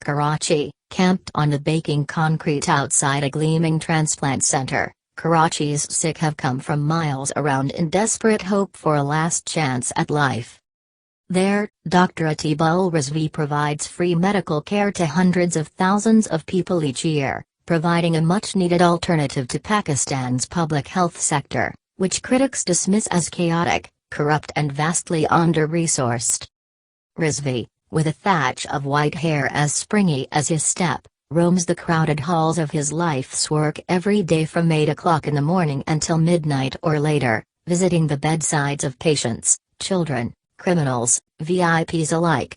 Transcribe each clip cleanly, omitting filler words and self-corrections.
Karachi, camped on the baking concrete outside a gleaming transplant center, Karachi's sick have come from miles around in desperate hope for a last chance at life. There, Dr Adeeb Rizvi provides free medical care to hundreds of thousands of people each year, providing a much-needed alternative to Pakistan's public health sector, which critics dismiss as chaotic, corrupt and vastly under-resourced. Rizvi, with a thatch of white hair as springy as his step, roams the crowded halls of his life's work every day from 8 o'clock in the morning until midnight or later, visiting the bedsides of patients, children, criminals, VIPs alike.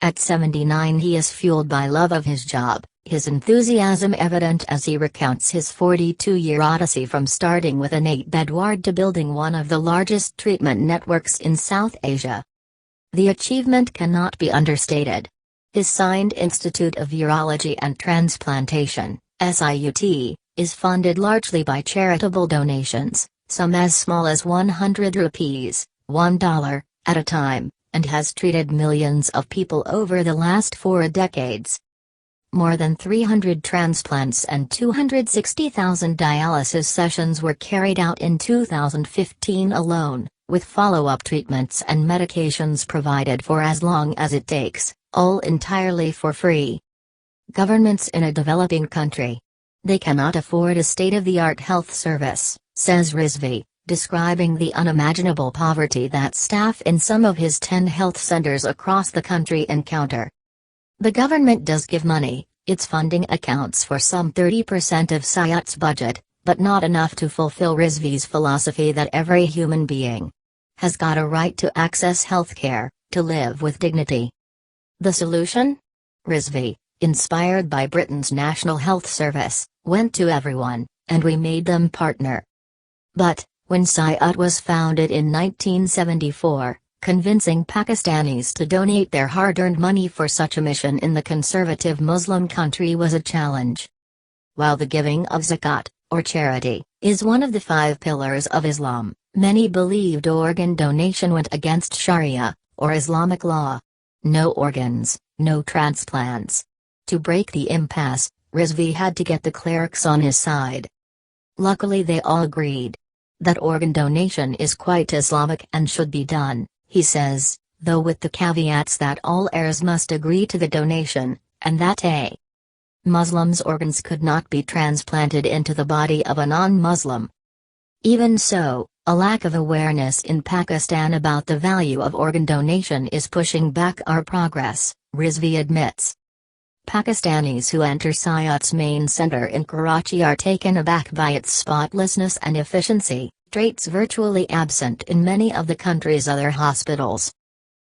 At 79 he is fueled by love of his job, his enthusiasm evident as he recounts his 42-year odyssey from starting with an 8-bed ward to building one of the largest treatment networks in South Asia. The achievement cannot be understated. His signed Institute of Urology and Transplantation, SIUT, is funded largely by charitable donations, some as small as 100 rupees, $1, at a time, and has treated millions of people over the last 4 decades. More than 300 transplants and 260,000 dialysis sessions were carried out in 2015 alone, with follow-up treatments and medications provided for as long as it takes, all entirely for free. Governments in a developing country. They cannot afford a state-of-the-art health service, says Rizvi, describing the unimaginable poverty that staff in some of his 10 health centers across the country encounter. The government does give money, its funding accounts for some 30% of SIUT's budget, but not enough to fulfill Rizvi's philosophy that every human being has got a right to access healthcare, to live with dignity. The solution? Rizvi, inspired by Britain's National Health Service, went to everyone, and we made them partner. But, when SIUT was founded in 1974, convincing Pakistanis to donate their hard-earned money for such a mission in the conservative Muslim country was a challenge. While the giving of zakat, or charity, is one of the 5 pillars of Islam, many believed organ donation went against Sharia, or Islamic law. No organs, no transplants. To break the impasse, Rizvi had to get the clerics on his side. Luckily they all agreed that organ donation is quite Islamic and should be done, he says, though with the caveats that all heirs must agree to the donation, and that a Muslim's organs could not be transplanted into the body of a non-Muslim. Even so, a lack of awareness in Pakistan about the value of organ donation is pushing back our progress, Rizvi admits. Pakistanis who enter SIUT's main center in Karachi are taken aback by its spotlessness and efficiency, traits virtually absent in many of the country's other hospitals.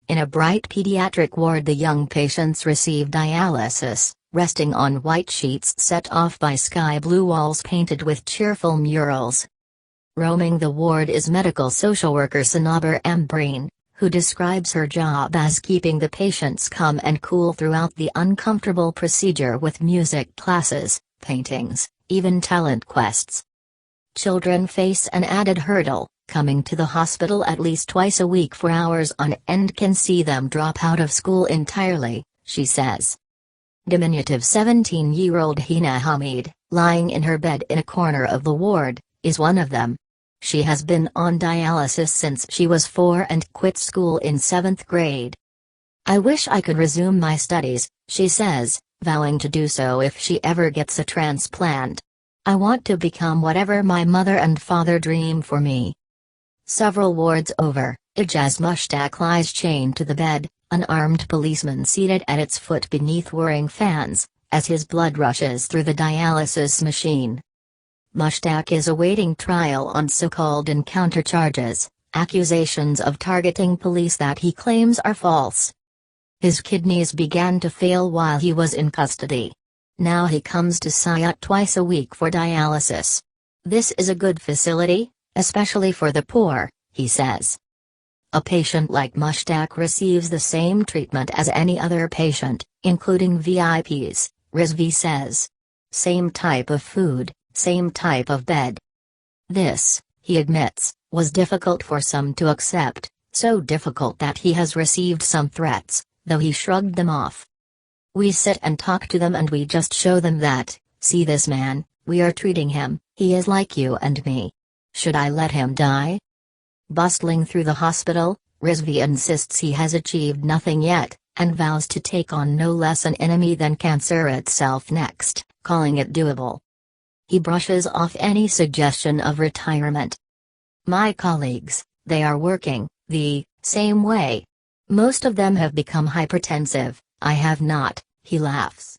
In a bright pediatric ward the young patients receive dialysis, resting on white sheets set off by sky blue walls painted with cheerful murals. Roaming the ward is medical social worker Sanabar Ambreen, who describes her job as keeping the patients calm and cool throughout the uncomfortable procedure with music classes, paintings, even talent quests. Children face an added hurdle, coming to the hospital at least twice a week for hours on end can see them drop out of school entirely, she says. Diminutive 17-year-old Hina Hamid, lying in her bed in a corner of the ward, is one of them. She has been on dialysis since she was 4 and quit school in 7th grade. I wish I could resume my studies, she says, vowing to do so if she ever gets a transplant. I want to become whatever my mother and father dream for me. Several wards over, Ijaz Mushtaq lies chained to the bed, an armed policeman seated at its foot beneath whirring fans, as his blood rushes through the dialysis machine. Mushtaq is awaiting trial on so-called encounter charges, accusations of targeting police that he claims are false. His kidneys began to fail while he was in custody. Now he comes to SIUT twice a week for dialysis. This is a good facility, especially for the poor, he says. A patient like Mushtaq receives the same treatment as any other patient, including VIPs, Rizvi says. Same type of food, same type of bed. This, he admits, was difficult for some to accept, so difficult that he has received some threats, though he shrugged them off. We sit and talk to them and we just show them that, see this man, we are treating him, he is like you and me. Should I let him die? Bustling through the hospital, Rizvi insists he has achieved nothing yet, and vows to take on no less an enemy than cancer itself next, calling it doable. He brushes off any suggestion of retirement. My colleagues, they are working the same way. Most of them have become hypertensive, I have not, he laughs.